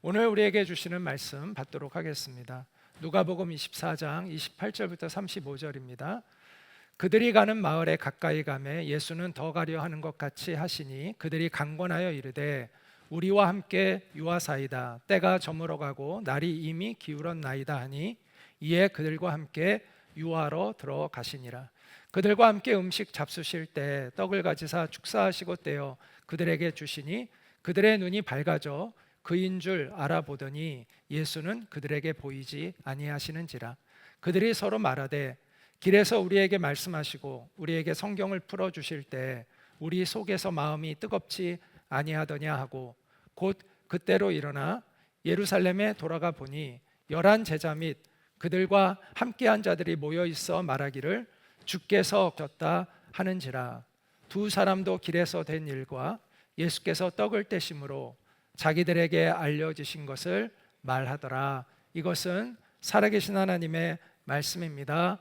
오늘 우리에게 주시는 말씀 받도록 하겠습니다. 누가복음 24장 28절부터 35절입니다. 그들이 가는 마을에 가까이 가매 예수는 더 가려 하는 것 같이 하시니 그들이 강권하여 이르되 우리와 함께 유하사이다. 때가 저물어가고 날이 이미 기울었나이다 하니 이에 그들과 함께 유하로 들어가시니라. 그들과 함께 음식 잡수실 때 떡을 가지사 축사하시고 떼어 그들에게 주시니 그들의 눈이 밝아져 그인 줄 알아보더니 예수는 그들에게 보이지 아니하시는지라. 그들이 서로 말하되 길에서 우리에게 말씀하시고 우리에게 성경을 풀어주실 때 우리 속에서 마음이 뜨겁지 아니하더냐 하고 곧 그때로 일어나 예루살렘에 돌아가 보니 11 제자 및 그들과 함께한 자들이 모여 있어 말하기를 주께서 오셨다 하는지라. 두 사람도 길에서 된 일과 예수께서 떡을 떼심으로 자기들에게 알려주신 것을 말하더라. 이것은 살아계신 하나님의 말씀입니다.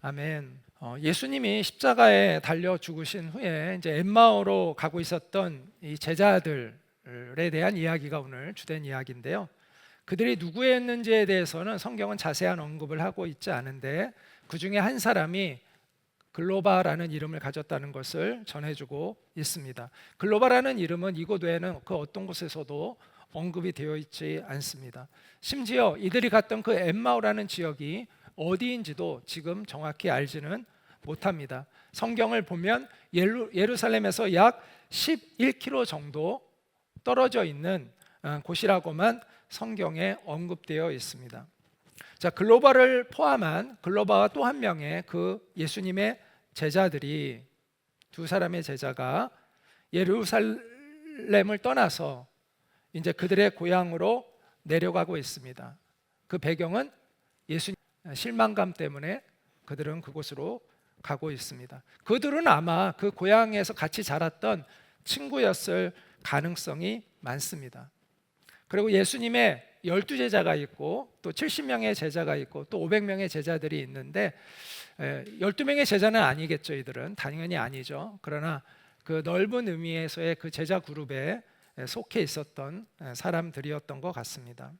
아멘. 예수님이 십자가에 달려 죽으신 후에 이제 엠마오로 가고 있었던 이 제자들에 대한 이야기가 오늘 주된 이야기인데요. 그들이 누구였는지에 대해서는 성경은 자세한 언급을 하고 있지 않은데 그 중에 한 사람이 글로바라는 이름을 가졌다는 것을 전해주고 있습니다. 글로바라는 이름은 이곳 외에는 그 어떤 곳에서도 언급이 되어 있지 않습니다. 심지어 이들이 갔던 그 엠마오라는 지역이 어디인지도 지금 정확히 알지는 못합니다. 성경을 보면 예루살렘에서 약 11km 정도 떨어져 있는 곳이라고만 성경에 언급되어 있습니다. 자, 글로바를 포함한 글로바와 또 한 명의 그 예수님의 제자들이 두 사람의 제자가 예루살렘을 떠나서 이제 그들의 고향으로 내려가고 있습니다. 그 배경은 예수님 실망감 때문에 그들은 그곳으로 가고 있습니다. 그들은 아마 그 고향에서 같이 자랐던 친구였을 가능성이 많습니다. 그리고 예수님의 12제자가 있고 또 70명의 제자가 있고 또 500명의 제자들이 있는데 12명의 제자는 아니겠죠. 이들은 당연히 아니죠. 그러나 그 넓은 의미에서의 그 제자 그룹에 속해 있었던 사람들이었던 것 같습니다.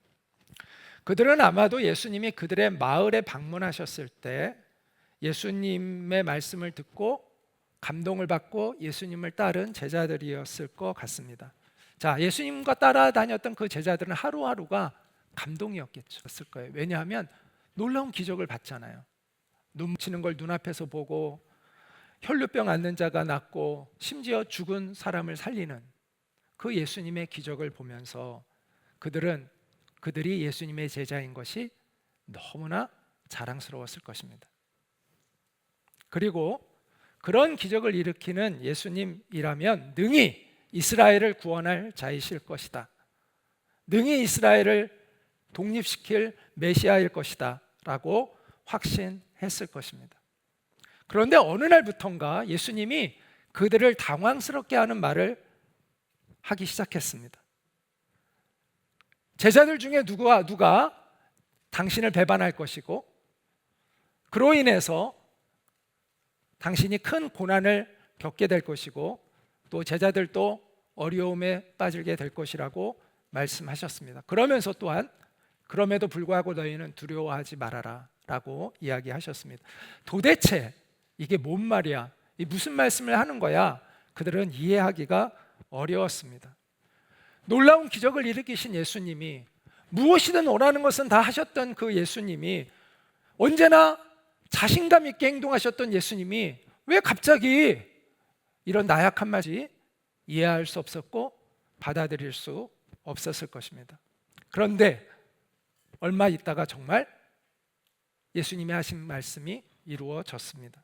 그들은 아마도 예수님이 그들의 마을에 방문하셨을 때 예수님의 말씀을 듣고 감동을 받고 예수님을 따른 제자들이었을 것 같습니다. 자, 예수님과 따라다녔던 그 제자들은 하루하루가 감동이었을 거예요. 왜냐하면 놀라운 기적을 봤잖아요. 눈 묻히는 걸 눈앞에서 보고 혈루병 앓는 자가 낫고 심지어 죽은 사람을 살리는 그 예수님의 기적을 보면서 그들이 예수님의 제자인 것이 너무나 자랑스러웠을 것입니다. 그리고 그런 기적을 일으키는 예수님이라면 능히 이스라엘을 구원할 자이실 것이다. 능히 이스라엘을 독립시킬 메시아일 것이다 라고 확신했을 것입니다. 그런데 어느 날부턴가 예수님이 그들을 당황스럽게 하는 말을 하기 시작했습니다. 제자들 중에 누가 당신을 배반할 것이고 그로 인해서 당신이 큰 고난을 겪게 될 것이고 또 제자들도 어려움에 빠지게 될 것이라고 말씀하셨습니다. 그러면서 또한 그럼에도 불구하고 너희는 두려워하지 말아라 라고 이야기하셨습니다. 도대체 이게 뭔 말이야? 이 무슨 말씀을 하는 거야? 그들은 이해하기가 어려웠습니다. 놀라운 기적을 일으키신 예수님이 무엇이든 원하는 것은 다 하셨던 그 예수님이 언제나 자신감 있게 행동하셨던 예수님이 왜 갑자기 이런 나약한 말이 이해할 수 없었고 받아들일 수 없었을 것입니다. 그런데 얼마 있다가 정말 예수님이 하신 말씀이 이루어졌습니다.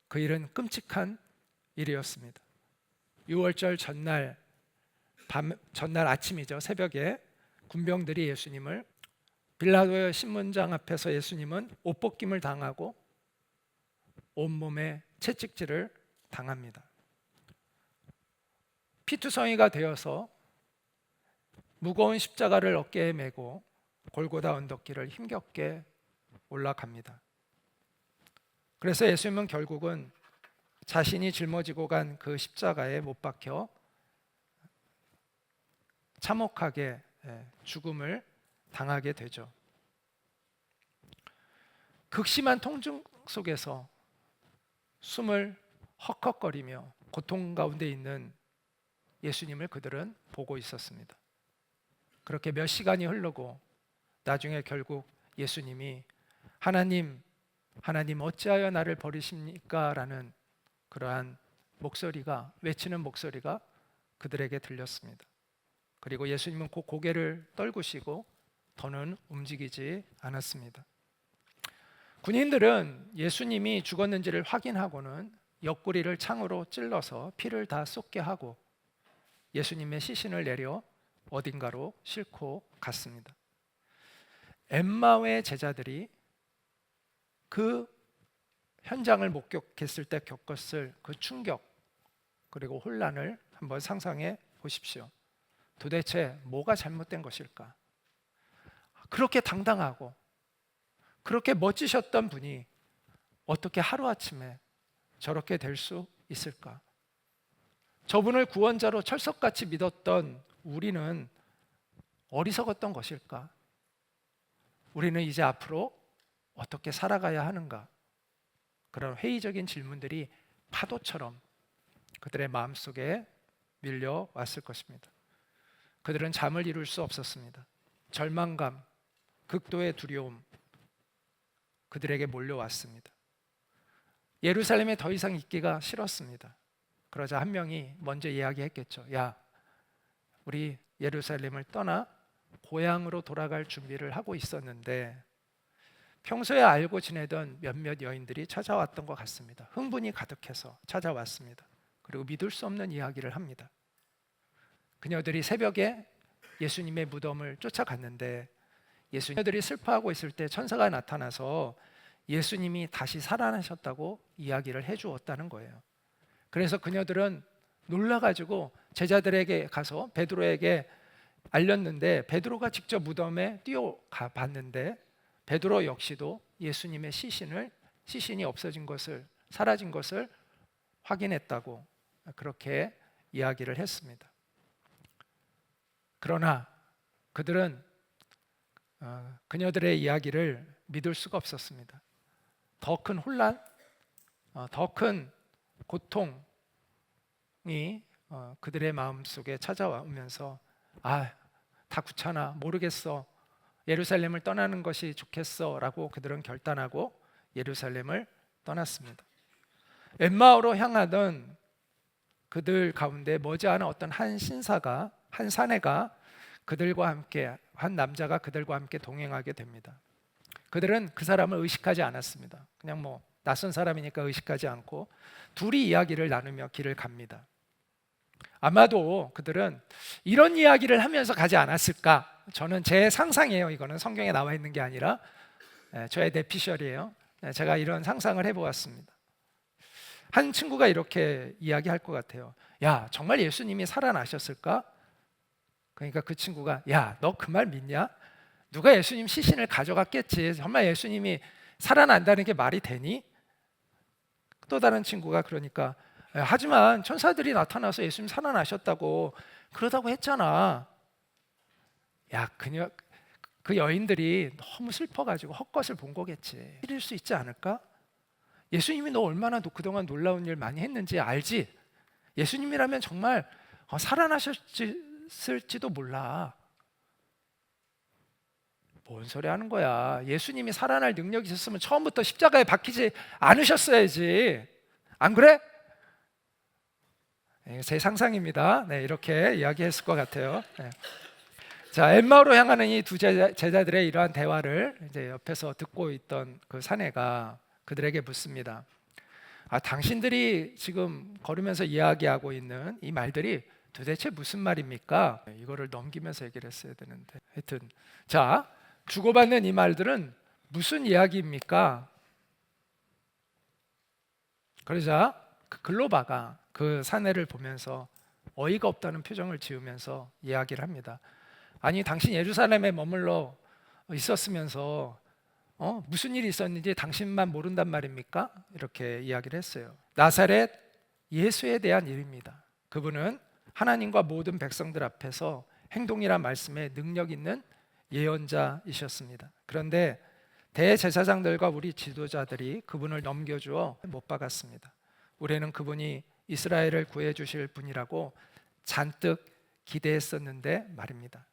그 일은 끔찍한 일이었습니다. 6월절 전날 아침이죠. 새벽에 군병들이 예수님을 빌라도의 신문장 앞에서 예수님은 옷벗김을 당하고 온몸에 채찍질을 당합니다. 피투성이가 되어서 무거운 십자가를 어깨에 메고 골고다 언덕길을 힘겹게 올라갑니다. 그래서 예수님은 결국은 자신이 짊어지고 간 그 십자가에 못 박혀 참혹하게 죽음을 당하게 되죠. 극심한 통증 속에서 숨을 헉헉거리며 고통 가운데 있는 예수님을 그들은 보고 있었습니다. 그렇게 몇 시간이 흐르고 나중에 결국 예수님이 하나님 어찌하여 나를 버리십니까? 라는 그러한 목소리가, 외치는 목소리가 그들에게 들렸습니다. 그리고 예수님은 곧 고개를 떨구시고 더는 움직이지 않았습니다. 군인들은 예수님이 죽었는지를 확인하고는 옆구리를 창으로 찔러서 피를 다 쏟게 하고 예수님의 시신을 내려 어딘가로 싣고 갔습니다. 엠마오의 제자들이 그 현장을 목격했을 때 겪었을 그 충격 그리고 혼란을 한번 상상해 보십시오. 도대체 뭐가 잘못된 것일까? 그렇게 당당하고 그렇게 멋지셨던 분이 어떻게 하루아침에 저렇게 될 수 있을까? 저분을 구원자로 철석같이 믿었던 우리는 어리석었던 것일까? 우리는 이제 앞으로 어떻게 살아가야 하는가? 그런 회의적인 질문들이 파도처럼 그들의 마음속에 밀려왔을 것입니다. 그들은 잠을 이룰 수 없었습니다. 절망감, 극도의 두려움 그들에게 몰려왔습니다. 예루살렘에 더 이상 있기가 싫었습니다. 그러자 한 명이 먼저 이야기했겠죠. 야, 우리 예루살렘을 떠나 고향으로 돌아갈 준비를 하고 있었는데 평소에 알고 지내던 몇몇 여인들이 찾아왔던 것 같습니다. 흥분이 가득해서 찾아왔습니다. 그리고 믿을 수 없는 이야기를 합니다. 그녀들이 새벽에 예수님의 무덤을 쫓아갔는데 예수님들이 슬퍼하고 있을 때 천사가 나타나서 예수님이 다시 살아나셨다고 이야기를 해주었다는 거예요. 그래서 그녀들은 놀라가지고 제자들에게 가서 베드로에게 알렸는데 베드로가 직접 무덤에 뛰어가 봤는데 베드로 역시도 예수님의 시신이 없어진 것을, 사라진 것을 확인했다고 그렇게 이야기를 했습니다. 그러나 그들은 그녀들의 이야기를 믿을 수가 없었습니다. 더 큰 혼란, 더 큰 고통이 그들의 마음속에 찾아오면서 다 귀찮아, 모르겠어, 예루살렘을 떠나는 것이 좋겠어 라고 그들은 결단하고 예루살렘을 떠났습니다. 엠마오로 향하던 그들 가운데 머지않아 어떤 한 사내가 그들과 함께, 한 남자가 그들과 함께 동행하게 됩니다. 그들은 그 사람을 의식하지 않았습니다. 그냥 낯선 사람이니까 의식하지 않고 둘이 이야기를 나누며 길을 갑니다. 아마도 그들은 이런 이야기를 하면서 가지 않았을까? 저는 제 상상이에요. 이거는 성경에 나와 있는 게 아니라 저의 내피셜이에요. 제가 이런 상상을 해보았습니다. 한 친구가 이렇게 이야기할 것 같아요. 야, 정말 예수님이 살아나셨을까? 그러니까 그 친구가 야, 너 그 말 믿냐? 누가 예수님 시신을 가져갔겠지. 정말 예수님이 살아난다는 게 말이 되니? 또 다른 친구가 그러니까 하지만 천사들이 나타나서 예수님 살아나셨다고 그러다고 했잖아. 야, 그 여인들이 너무 슬퍼가지고 헛것을 본 거겠지. 이럴 수 있지 않을까? 예수님이 너 얼마나 그동안 놀라운 일 많이 했는지 알지? 예수님이라면 정말 살아나셨을지도 몰라. 뭔 소리 하는 거야? 예수님이 살아날 능력이 있었으면 처음부터 십자가에 박히지 않으셨어야지. 안 그래? 제 상상입니다. 이렇게 이야기했을 것 같아요. 자, 엠마오로 향하는 이 두 제자들의 이러한 대화를 이제 옆에서 듣고 있던 그 사내가 그들에게 묻습니다. 당신들이 지금 걸으면서 이야기하고 있는 이 말들이 도대체 무슨 말입니까? 이거를 넘기면서 얘기를 했어야 되는데 하여튼 자, 주고받는 이 말들은 무슨 이야기입니까? 그러자 그 글로바가 그 사내를 보면서 어이가 없다는 표정을 지으면서 이야기를 합니다. 아니, 당신 예루살렘에 머물러 있었으면서 무슨 일이 있었는지 당신만 모른단 말입니까? 이렇게 이야기를 했어요. 나사렛 예수에 대한 일입니다. 그분은 하나님과 모든 백성들 앞에서 행동이란 말씀에 능력 있는 예언자이셨습니다. 그런데 대제사장들과 우리 지도자들이 그분을 넘겨주어 못 박았습니다. 우리는 그분이 이스라엘을 구해주실 분이라고 잔뜩 기대했었는데 말입니다.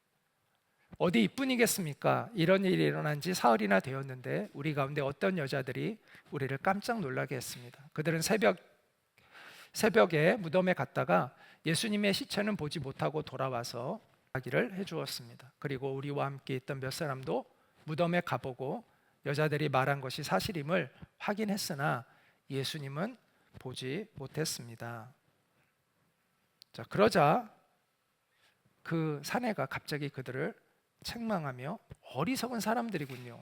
어디 이뿐이겠습니까? 이런 일이 일어난 지 사흘이나 되었는데 우리 가운데 어떤 여자들이 우리를 깜짝 놀라게 했습니다. 그들은 새벽에 무덤에 갔다가 예수님의 시체는 보지 못하고 돌아와서 이야기를 해주었습니다. 그리고 우리와 함께 있던 몇 사람도 무덤에 가보고 여자들이 말한 것이 사실임을 확인했으나 예수님은 보지 못했습니다. 자, 그러자 그 사내가 갑자기 그들을 책망하며 어리석은 사람들이군요.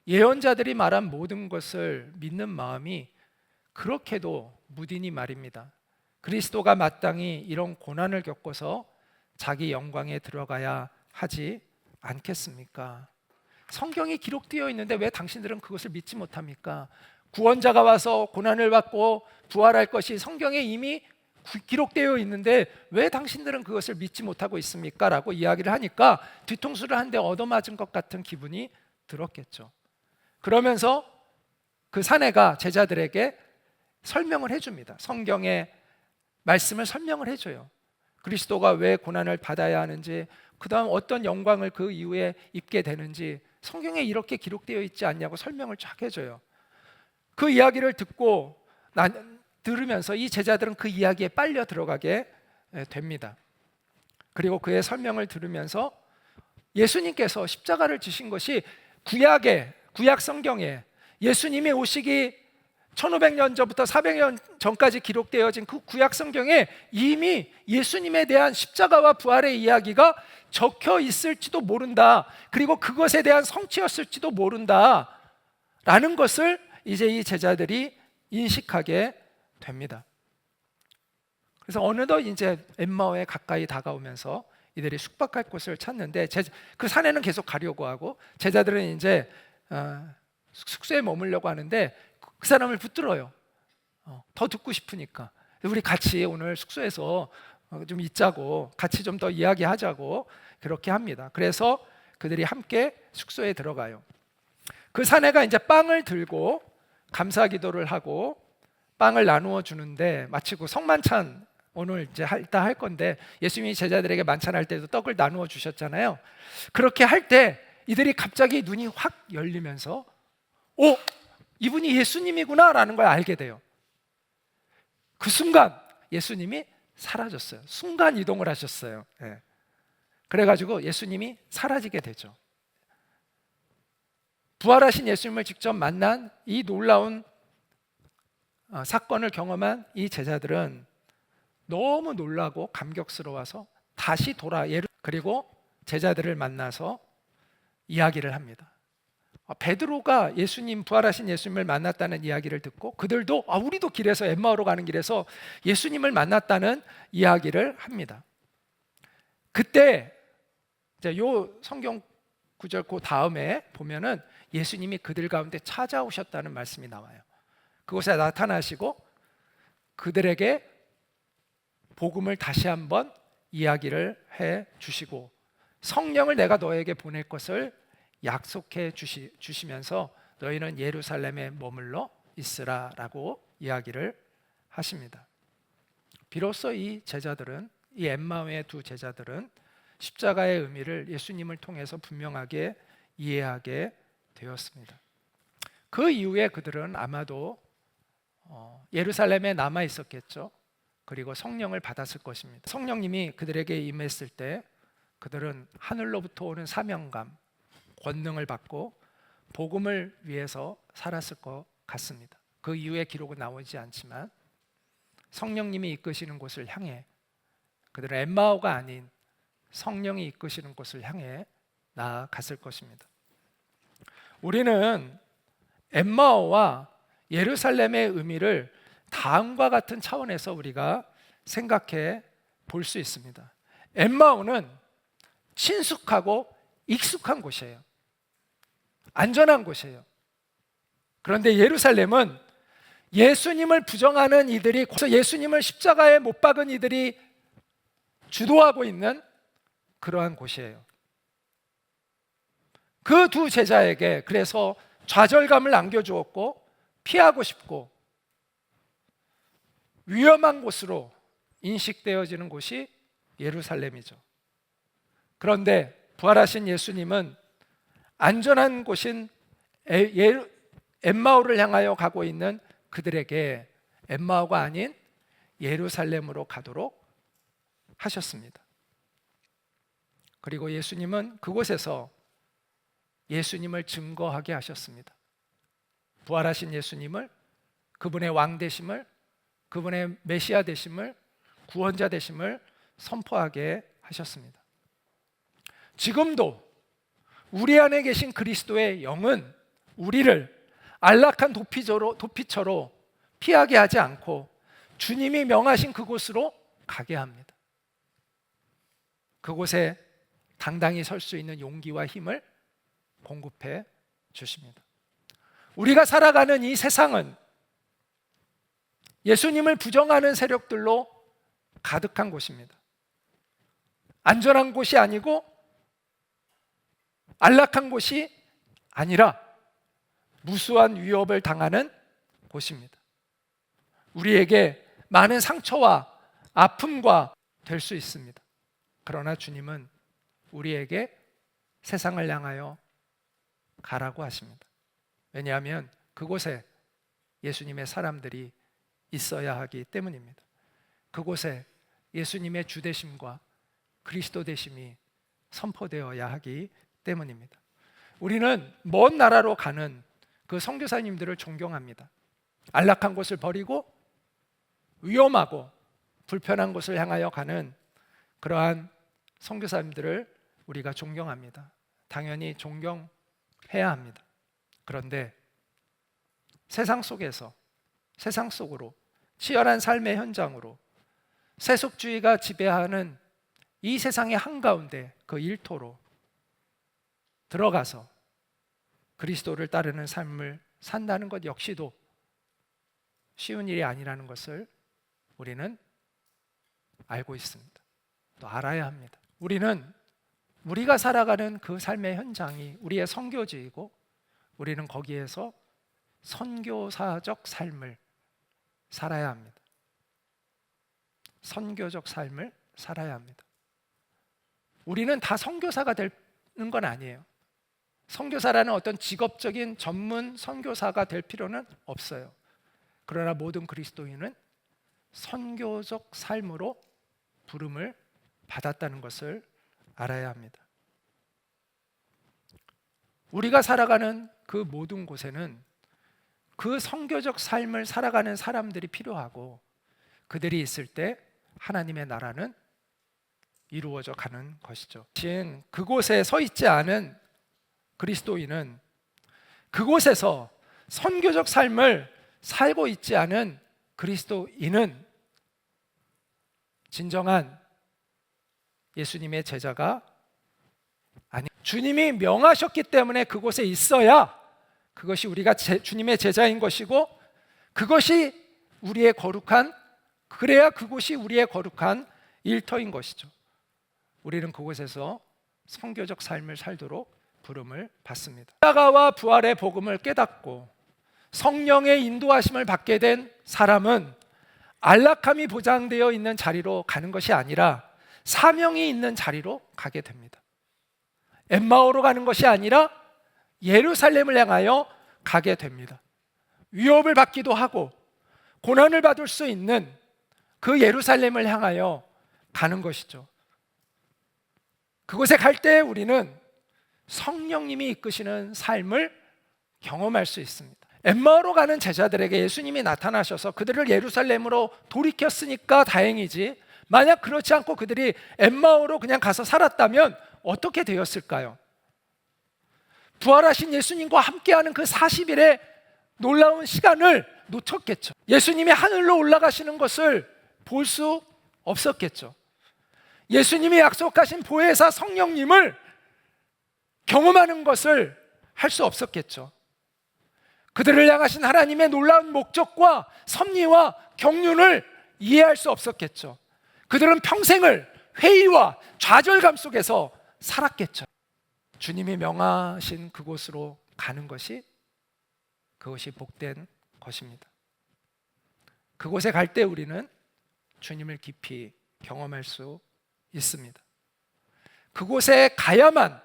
예언자들이 말한 모든 것을 믿는 마음이 그렇게도 무디니 말입니다. 그리스도가 마땅히 이런 고난을 겪어서 자기 영광에 들어가야 하지 않겠습니까? 성경이 기록되어 있는데 왜 당신들은 그것을 믿지 못합니까? 구원자가 와서 고난을 받고 부활할 것이 성경에 이미 기록되어 있는데 왜 당신들은 그것을 믿지 못하고 있습니까? 라고 이야기를 하니까 뒤통수를 한 대 얻어맞은 것 같은 기분이 들었겠죠. 그러면서 그 사내가 제자들에게 설명을 해줍니다. 성경의 말씀을 설명을 해줘요. 그리스도가 왜 고난을 받아야 하는지, 그 다음 어떤 영광을 그 이후에 입게 되는지 성경에 이렇게 기록되어 있지 않냐고 설명을 쫙 해줘요. 그 이야기를 들으면서 이 제자들은 그 이야기에 빨려 들어가게 됩니다. 그리고 그의 설명을 들으면서 예수님께서 십자가를 지신 것이 구약 성경에 예수님이 오시기 1500년 전부터 400년 전까지 기록되어진 그 구약 성경에 이미 예수님에 대한 십자가와 부활의 이야기가 적혀 있을지도 모른다. 그리고 그것에 대한 성취였을지도 모른다 라는 것을 이제 이 제자들이 인식하게 됩니다. 그래서 어느덧 이제 엠마오에 가까이 다가오면서 이들이 숙박할 곳을 찾는데 그 산에는 계속 가려고 하고 제자들은 이제 숙소에 머물려고 하는데 그 사람을 붙들어요. 더 듣고 싶으니까 우리 같이 오늘 숙소에서 좀 있자고, 같이 좀 더 이야기하자고 그렇게 합니다. 그래서 그들이 함께 숙소에 들어가요. 그 사내가 이제 빵을 들고 감사 기도를 하고 빵을 나누어 주는데, 마치고 성만찬 오늘 이제 일단 할 건데 예수님이 제자들에게 만찬할 때도 떡을 나누어 주셨잖아요. 그렇게 할 때 이들이 갑자기 눈이 확 열리면서 이분이 예수님이구나 라는 걸 알게 돼요. 그 순간 예수님이 사라졌어요. 순간 이동을 하셨어요. 네. 그래가지고 예수님이 사라지게 되죠. 부활하신 예수님을 직접 만난 이 놀라운 사건을 경험한 이 제자들은 너무 놀라고 감격스러워서 다시 그리고 제자들을 만나서 이야기를 합니다. 베드로가 부활하신 예수님을 만났다는 이야기를 듣고 그들도 우리도 길에서 엠마오로 가는 길에서 예수님을 만났다는 이야기를 합니다. 그때 이제 요 성경 구절 그 다음에 보면은 예수님이 그들 가운데 찾아오셨다는 말씀이 나와요. 그곳에 나타나시고 그들에게 복음을 다시 한번 이야기를 해 주시고 성령을 내가 너에게 보낼 것을 약속해 주시면서 너희는 예루살렘에 머물러 있으라 라고 이야기를 하십니다. 비로소 이 엠마오의 두 제자들은 십자가의 의미를 예수님을 통해서 분명하게 이해하게 되었습니다. 그 이후에 그들은 아마도 예루살렘에 남아 있었겠죠. 그리고 성령을 받았을 것입니다. 성령님이 그들에게 임했을 때 그들은 하늘로부터 오는 사명감, 권능을 받고 복음을 위해서 살았을 것 같습니다. 그 이후의 기록은 나오지 않지만 성령님이 이끄시는 곳을 향해, 그들은 엠마오가 아닌 성령이 이끄시는 곳을 향해 나아갔을 것입니다. 우리는 엠마오와 예루살렘의 의미를 다음과 같은 차원에서 우리가 생각해 볼 수 있습니다. 엠마오는 친숙하고 익숙한 곳이에요. 안전한 곳이에요. 그런데 예루살렘은 예수님을 부정하는 예수님을 십자가에 못 박은 이들이 주도하고 있는 그러한 곳이에요. 그 두 제자에게 그래서 좌절감을 안겨주었고 피하고 싶고 위험한 곳으로 인식되어지는 곳이 예루살렘이죠. 그런데 부활하신 예수님은 안전한 곳인 엠마오를 향하여 가고 있는 그들에게 엠마오가 아닌 예루살렘으로 가도록 하셨습니다. 그리고 예수님은 그곳에서 예수님을 증거하게 하셨습니다. 부활하신 예수님을, 그분의 왕 되심을, 그분의 메시아 되심을, 구원자 되심을 선포하게 하셨습니다. 지금도 우리 안에 계신 그리스도의 영은 우리를 안락한 도피처로 피하게 하지 않고 주님이 명하신 그곳으로 가게 합니다. 그곳에 당당히 설 수 있는 용기와 힘을 공급해 주십니다. 우리가 살아가는 이 세상은 예수님을 부정하는 세력들로 가득한 곳입니다. 안전한 곳이 아니고 안락한 곳이 아니라 무수한 위협을 당하는 곳입니다. 우리에게 많은 상처와 아픔과 될 수 있습니다. 그러나 주님은 우리에게 세상을 향하여 가라고 하십니다. 왜냐하면 그곳에 예수님의 사람들이 있어야 하기 때문입니다. 그곳에 예수님의 주되심과 그리스도 되심이 선포되어야 하기 때문입니다. 우리는 먼 나라로 가는 그 선교사님들을 존경합니다. 안락한 곳을 버리고 위험하고 불편한 곳을 향하여 가는 그러한 선교사님들을 우리가 존경합니다. 당연히 존경해야 합니다. 그런데 세상 속으로 치열한 삶의 현장으로 세속주의가 지배하는 이 세상의 한가운데 그 일터로 들어가서 그리스도를 따르는 삶을 산다는 것 역시도 쉬운 일이 아니라는 것을 우리는 알고 있습니다. 또 알아야 합니다. 우리가 살아가는 그 삶의 현장이 우리의 선교지이고 우리는 거기에서 선교사적 삶을 살아야 합니다. 선교적 삶을 살아야 합니다. 우리는 다 선교사가 되는 건 아니에요. 선교사라는 어떤 직업적인 전문 선교사가 될 필요는 없어요. 그러나 모든 그리스도인은 선교적 삶으로 부름을 받았다는 것을 알아야 합니다. 우리가 살아가는 그 모든 곳에는 그 선교적 삶을 살아가는 사람들이 필요하고 그들이 있을 때 하나님의 나라는 이루어져 가는 것이죠. 그곳에 서 있지 않은 그리스도인은, 그곳에서 선교적 삶을 살고 있지 않은 그리스도인은 진정한 예수님의 제자가 아니, 주님이 명하셨기 때문에 그곳에 있어야 그것이 우리가 주님의 제자인 것이고 그것이 우리의 그래야 그곳이 우리의 거룩한 일터인 것이죠. 우리는 그곳에서 선교적 삶을 살도록 부름을 받습니다. 십자가와 부활의 복음을 깨닫고 성령의 인도하심을 받게 된 사람은 안락함이 보장되어 있는 자리로 가는 것이 아니라 사명이 있는 자리로 가게 됩니다. 엠마오로 가는 것이 아니라 예루살렘을 향하여 가게 됩니다. 위협을 받기도 하고 고난을 받을 수 있는 그 예루살렘을 향하여 가는 것이죠. 그곳에 갈 때 우리는 성령님이 이끄시는 삶을 경험할 수 있습니다. 엠마오로 가는 제자들에게 예수님이 나타나셔서 그들을 예루살렘으로 돌이켰으니까 다행이지, 만약 그렇지 않고 그들이 엠마오로 그냥 가서 살았다면 어떻게 되었을까요? 부활하신 예수님과 함께하는 그 40일의 놀라운 시간을 놓쳤겠죠. 예수님이 하늘로 올라가시는 것을 볼 수 없었겠죠. 예수님이 약속하신 보혜사 성령님을 경험하는 것을 할 수 없었겠죠. 그들을 향하신 하나님의 놀라운 목적과 섭리와 경륜을 이해할 수 없었겠죠. 그들은 평생을 회의와 좌절감 속에서 살았겠죠. 주님이 명하신 그곳으로 가는 것이 그것이 복된 것입니다. 그곳에 갈 때 우리는 주님을 깊이 경험할 수 있습니다. 그곳에 가야만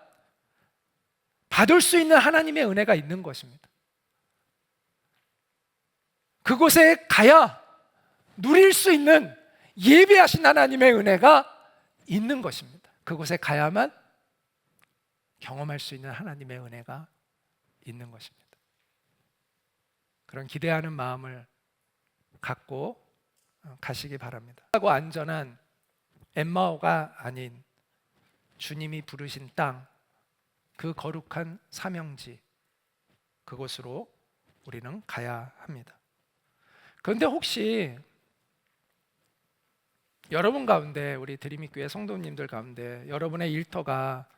받을 수 있는 하나님의 은혜가 있는 것입니다. 그곳에 가야 누릴 수 있는 예비하신 하나님의 은혜가 있는 것입니다. 그곳에 가야만 경험할 수 있는 하나님의 은혜가 있는 것입니다. 그런 기대하는 마음을 갖고 가시기 바랍니다. 하고 안전한 엠마오가 아닌 주님이 부르신 땅, 그 거룩한 사명지, 그곳으로 우리는 가야 합니다. 그런데 혹시 여러분 가운데, 우리 드림익교회 성도님들 가운데 여러분의 일터가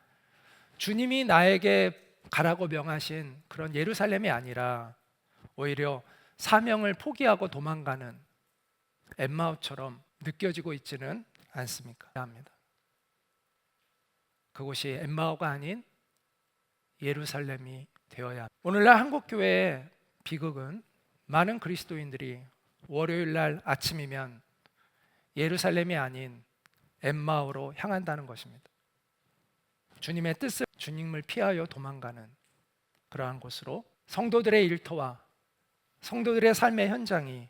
주님이 나에게 가라고 명하신 그런 예루살렘이 아니라 오히려 사명을 포기하고 도망가는 엠마오처럼 느껴지고 있지는 않습니까? 합니다. 그곳이 엠마오가 아닌 예루살렘이 되어야 합니다. 오늘날 한국교회의 비극은 많은 그리스도인들이 월요일날 아침이면 예루살렘이 아닌 엠마오로 향한다는 것입니다. 주님의 뜻을, 주님을 피하여 도망가는 그러한 곳으로 성도들의 일터와 성도들의 삶의 현장이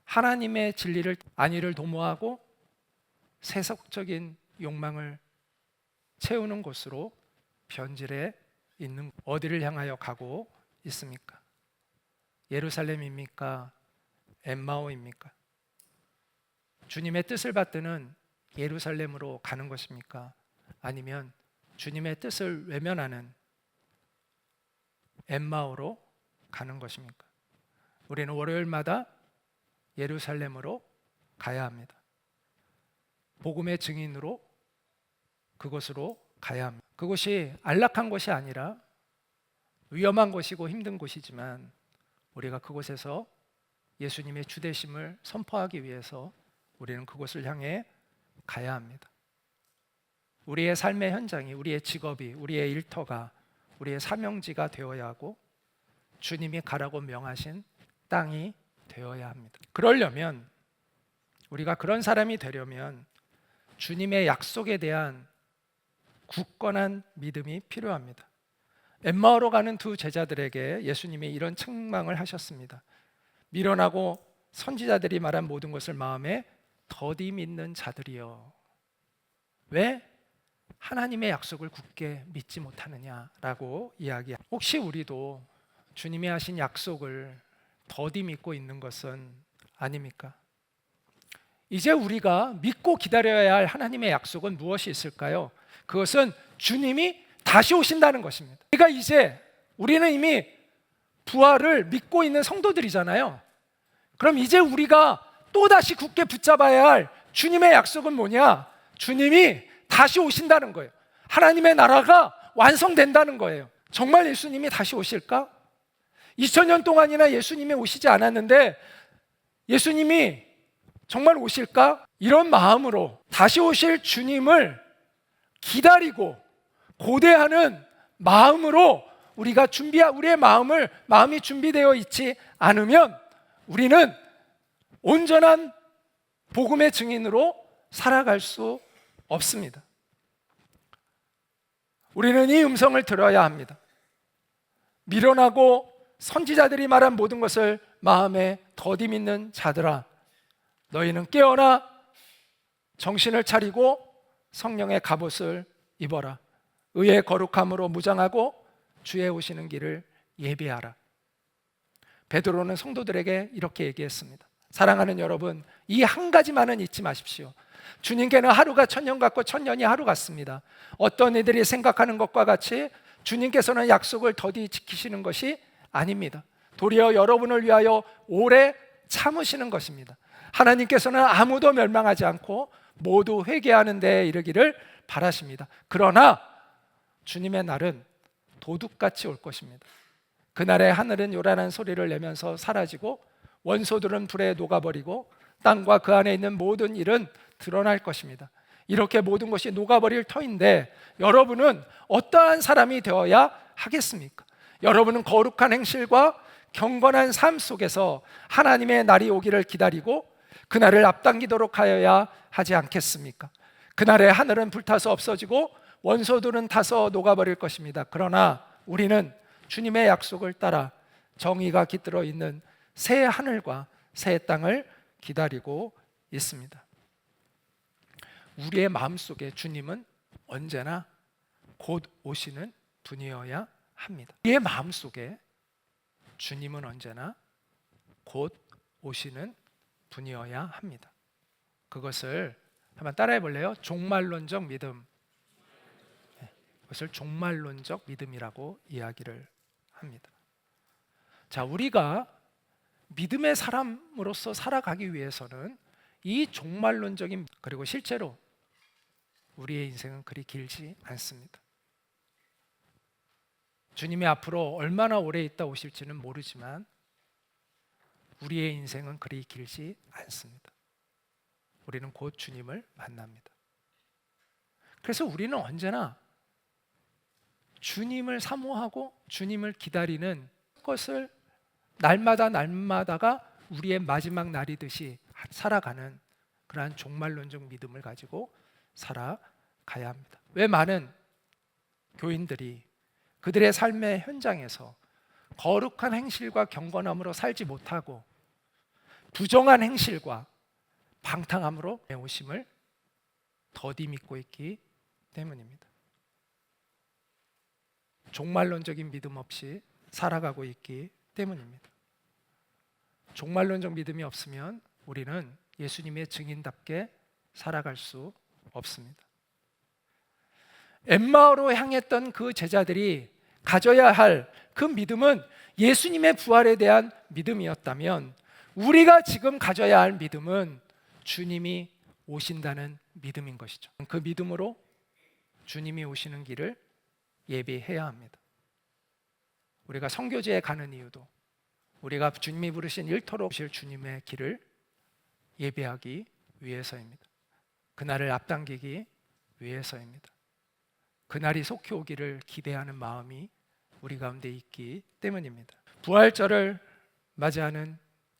하나님의 진리를, 안위를 도모하고 세속적인 욕망을 채우는 곳으로 변질해 있는, 어디를 향하여 가고 있습니까? 예루살렘입니까? 엠마오입니까? 주님의 뜻을 받드는 예루살렘으로 가는 것입니까? 아니면 주님의 뜻을 외면하는 엠마오로 가는 것입니까? 우리는 월요일마다 예루살렘으로 가야 합니다. 복음의 증인으로 그곳으로 가야 합니다. 그곳이 안락한 곳이 아니라 위험한 곳이고 힘든 곳이지만 우리가 그곳에서 예수님의 주되심을 선포하기 위해서 우리는 그곳을 향해 가야 합니다. 우리의 삶의 현장이, 우리의 직업이, 우리의 일터가 우리의 사명지가 되어야 하고 주님이 가라고 명하신 땅이 되어야 합니다. 그러려면, 우리가 그런 사람이 되려면 주님의 약속에 대한 굳건한 믿음이 필요합니다. 엠마오로 가는 두 제자들에게 예수님이 이런 책망을 하셨습니다. 미련하고 선지자들이 말한 모든 것을 마음에 더디 믿는 자들이여, 왜 하나님의 약속을 굳게 믿지 못하느냐라고 이야기합니다. 혹시 우리도 주님이 하신 약속을 더디 믿고 있는 것은 아닙니까? 이제 우리가 믿고 기다려야 할 하나님의 약속은 무엇이 있을까요? 그것은 주님이 다시 오신다는 것입니다. 우리는 이미 부활을 믿고 있는 성도들이잖아요. 그럼 이제 우리가 또다시 굳게 붙잡아야 할 주님의 약속은 뭐냐? 주님이 다시 오신다는 거예요. 하나님의 나라가 완성된다는 거예요. 정말 예수님이 다시 오실까? 2000년 동안이나 예수님이 오시지 않았는데 예수님이 정말 오실까? 이런 마음으로 다시 오실 주님을 기다리고 고대하는 마음으로 우리가 우리의 마음이 준비되어 있지 않으면 우리는 온전한 복음의 증인으로 살아갈 수 없습니다. 우리는 이 음성을 들어야 합니다. 미련하고 선지자들이 말한 모든 것을 마음에 더디 믿는 자들아, 너희는 깨어나 정신을 차리고 성령의 갑옷을 입어라. 의의 거룩함으로 무장하고 주의 오시는 길을 예비하라. 베드로는 성도들에게 이렇게 얘기했습니다. 사랑하는 여러분, 이 한 가지만은 잊지 마십시오. 주님께는 하루가 천년 같고 천년이 하루 같습니다. 어떤 이들이 생각하는 것과 같이 주님께서는 약속을 더디 지키시는 것이 아닙니다. 도리어 여러분을 위하여 오래 참으시는 것입니다. 하나님께서는 아무도 멸망하지 않고 모두 회개하는 데에 이르기를 바라십니다. 그러나 주님의 날은 도둑같이 올 것입니다. 그날에 하늘은 요란한 소리를 내면서 사라지고 원소들은 불에 녹아버리고 땅과 그 안에 있는 모든 일은 드러날 것입니다. 이렇게 모든 것이 녹아버릴 터인데 여러분은 어떠한 사람이 되어야 하겠습니까? 여러분은 거룩한 행실과 경건한 삶 속에서 하나님의 날이 오기를 기다리고 그날을 앞당기도록 하여야 하지 않겠습니까? 그날에 하늘은 불타서 없어지고 원소들은 타서 녹아버릴 것입니다. 그러나 우리는 주님의 약속을 따라 정의가 깃들어 있는 새 하늘과 새 땅을 기다리고 있습니다. 우리의 마음속에 주님은 언제나 곧 오시는 분이어야 합니다. 우리의 마음속에 주님은 언제나 곧 오시는 분이어야 합니다. 그것을 한번 따라해 볼래요? 종말론적 믿음. 그것을 종말론적 믿음이라고 이야기를 합니다. 자, 우리가 믿음의 사람으로서 살아가기 위해서는 이 종말론적인, 그리고 실제로 우리의 인생은 그리 길지 않습니다. 주님이 앞으로 얼마나 오래 있다 오실지는 모르지만 우리의 인생은 그리 길지 않습니다. 우리는 곧 주님을 만납니다. 그래서 우리는 언제나 주님을 사모하고 주님을 기다리는 것을 날마다가 우리의 마지막 날이듯이 살아가는 그러한 종말론적 믿음을 가지고 살아가야 합니다. 왜 많은 교인들이 그들의 삶의 현장에서 거룩한 행실과 경건함으로 살지 못하고 부정한 행실과 방탕함으로 오심을 더디 믿고 있기 때문입니다. 종말론적인 믿음 없이 살아가고 있기 때문입니다. 종말론적 믿음이 없으면 우리는 예수님의 증인답게 살아갈 수 없습니다. 엠마오로 향했던 그 제자들이 가져야 할 그 믿음은 예수님의 부활에 대한 믿음이었다면 우리가 지금 가져야 할 믿음은 주님이 오신다는 믿음인 것이죠. 그 믿음으로 주님이 오시는 길을 예비해야 합니다. 우리가 선교지에 가는 이유도 우리가 주님이 부르신 일터로 오실 주님의 길을 예비하기 위해서입니다. 그날을 앞당기기 위해서입니다. 그날이 속히 오기를 기대하는 마음이 우리 가운데 있기 때문입니다. 부활절을 맞이하는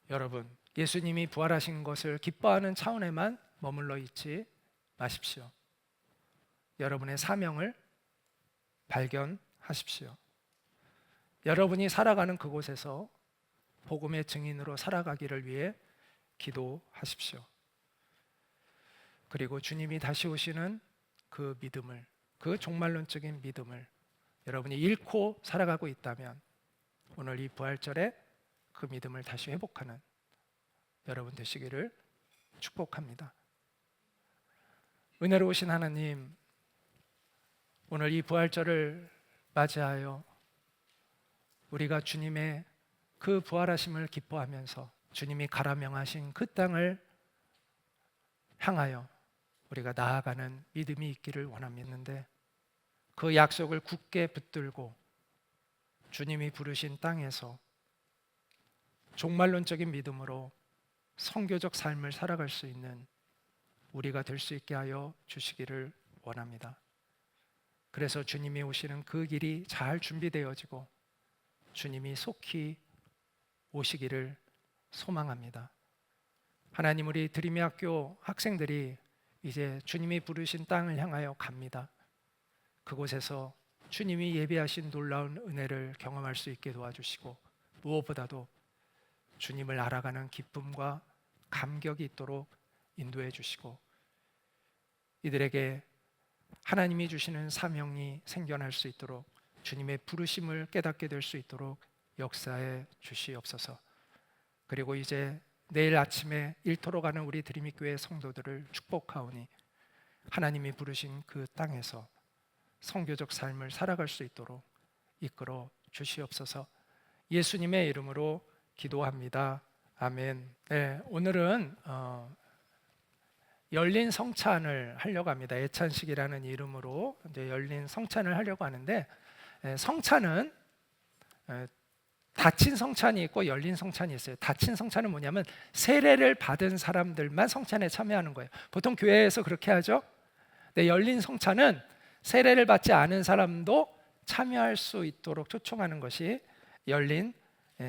여러분, 예수님이 부활하신 것을 기뻐하는 차원에만 머물러 있지 마십시오. 여러분의 사명을 발견하십시오. 여러분이 살아가는 그곳에서 복음의 증인으로 살아가기를 위해 기도하십시오. 그리고 주님이 다시 오시는 그 믿음을, 그 종말론적인 믿음을 여러분이 잃고 살아가고 있다면 오늘 이 부활절에 그 믿음을 다시 회복하는 여러분 되시기를 축복합니다. 은혜로우신 하나님, 오늘 이 부활절을 맞이하여 우리가 주님의 그 부활하심을 기뻐하면서 주님이 가라 명하신 그 땅을 향하여 우리가 나아가는 믿음이 있기를 원합니다. 그 약속을 굳게 붙들고 주님이 부르신 땅에서 종말론적인 믿음으로 선교적 삶을 살아갈 수 있는 우리가 될 수 있게 하여 주시기를 원합니다. 그래서 주님이 오시는 그 길이 잘 준비되어지고 주님이 속히 오시기를 소망합니다. 하나님, 우리 드림의 학교 학생들이 이제 주님이 부르신 땅을 향하여 갑니다. 그곳에서 주님이 예비하신 놀라운 은혜를 경험할 수 있게 도와주시고 무엇보다도 주님을 알아가는 기쁨과 감격이 있도록 인도해 주시고 이들에게 하나님이 주시는 사명이 생겨날 수 있도록 주님의 부르심을 깨닫게 될 수 있도록 역사해 주시옵소서. 그리고 이제 내일 아침에 일터로 가는 우리 드림이 교회 성도들을 축복하오니 하나님이 부르신 그 땅에서 선교적 삶을 살아갈 수 있도록 이끌어 주시옵소서. 예수님의 이름으로 기도합니다. 아멘. 네, 오늘은 열린 성찬을 하려고 합니다. 애찬식이라는 이름으로 이제 열린 성찬을 하려고 하는데 성찬은 닫힌 성찬이 있고 열린 성찬이 있어요. 닫힌 성찬은 뭐냐면 세례를 받은 사람들만 성찬에 참여하는 거예요. 보통 교회에서 그렇게 하죠. 근데 열린 성찬은 세례를 받지 않은 사람도 참여할 수 있도록 초청하는 것이 열린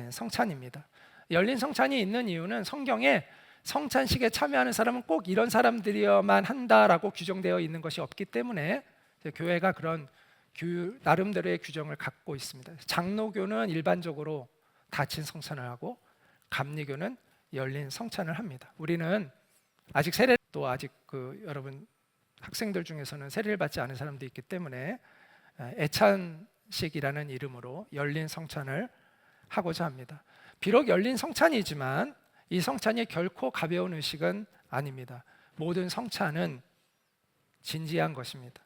성찬입니다. 열린 성찬이 있는 이유는 성경에 성찬식에 참여하는 사람은 꼭 이런 사람들이어만 한다라고 규정되어 있는 것이 없기 때문에 교회가 그런 나름대로의 규정을 갖고 있습니다. 장로교는 일반적으로 닫힌 성찬을 하고 감리교는 열린 성찬을 합니다. 우리는 아직 또 아직 여러분 학생들 중에서는 세례를 받지 않은 사람도 있기 때문에 애찬식이라는 이름으로 열린 성찬을 하고자 합니다. 비록 열린 성찬이지만 이 성찬이 결코 가벼운 의식은 아닙니다. 모든 성찬은 진지한 것입니다.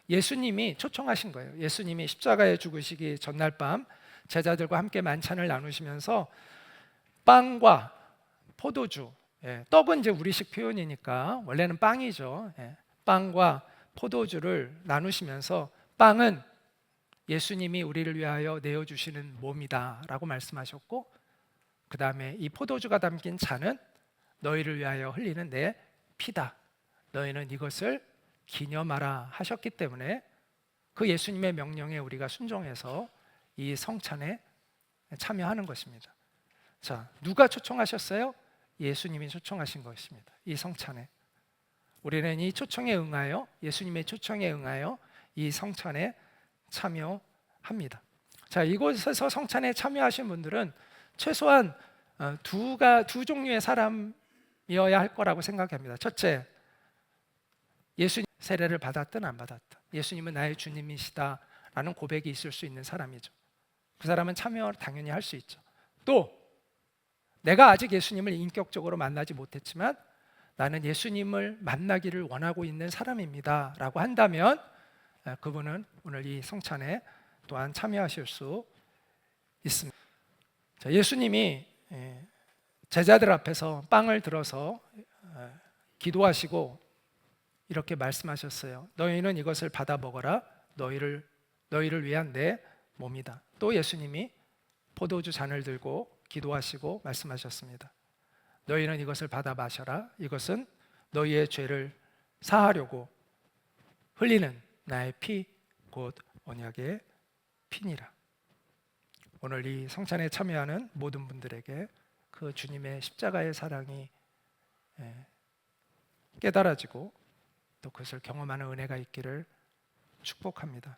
예수님이 초청하신 거예요. 예수님이 십자가에 죽으시기 전날 밤 제자들과 함께 만찬을 나누시면서 빵과 포도주, 떡은 이제 우리식 표현이니까 원래는 빵이죠. 빵과 포도주를 나누시면서 빵은 예수님이 우리를 위하여 내어주시는 몸이다 라고 말씀하셨고, 그 다음에 이 포도주가 담긴 잔은 너희를 위하여 흘리는 내 피다, 너희는 이것을 기념하라 하셨기 때문에 그 예수님의 명령에 우리가 순종해서 이 성찬에 참여하는 것입니다. 자, 누가 초청하셨어요? 예수님이 초청하신 것입니다. 이 성찬에 우리는 이 초청에 응하여, 예수님의 초청에 응하여 이 성찬에 참여합니다. 자, 이곳에서 성찬에 참여하신 분들은 최소한 두 종류의 사람이어야 할 거라고 생각합니다. 첫째, 예수님 세례를 받았든 안 받았든 예수님은 나의 주님이시다라는 고백이 있을 수 있는 사람이죠. 그 사람은 참여를 당연히 할 수 있죠. 또 내가 아직 예수님을 인격적으로 만나지 못했지만 나는 예수님을 만나기를 원하고 있는 사람입니다 라고 한다면 그분은 오늘 이 성찬에 또한 참여하실 수 있습니다. 자, 예수님이 제자들 앞에서 빵을 들어서 기도하시고 이렇게 말씀하셨어요. 너희는 이것을 받아 먹어라. 너희를 위한 내 몸이다. 또 예수님이 포도주 잔을 들고 기도하시고 말씀하셨습니다. 너희는 이것을 받아 마셔라. 이것은 너희의 죄를 사하려고 흘리는 나의 피, 곧 언약의 피니라. 오늘 이 성찬에 참여하는 모든 분들에게 그 주님의 십자가의 사랑이 깨달아지고 또 그것을 경험하는 은혜가 있기를 축복합니다.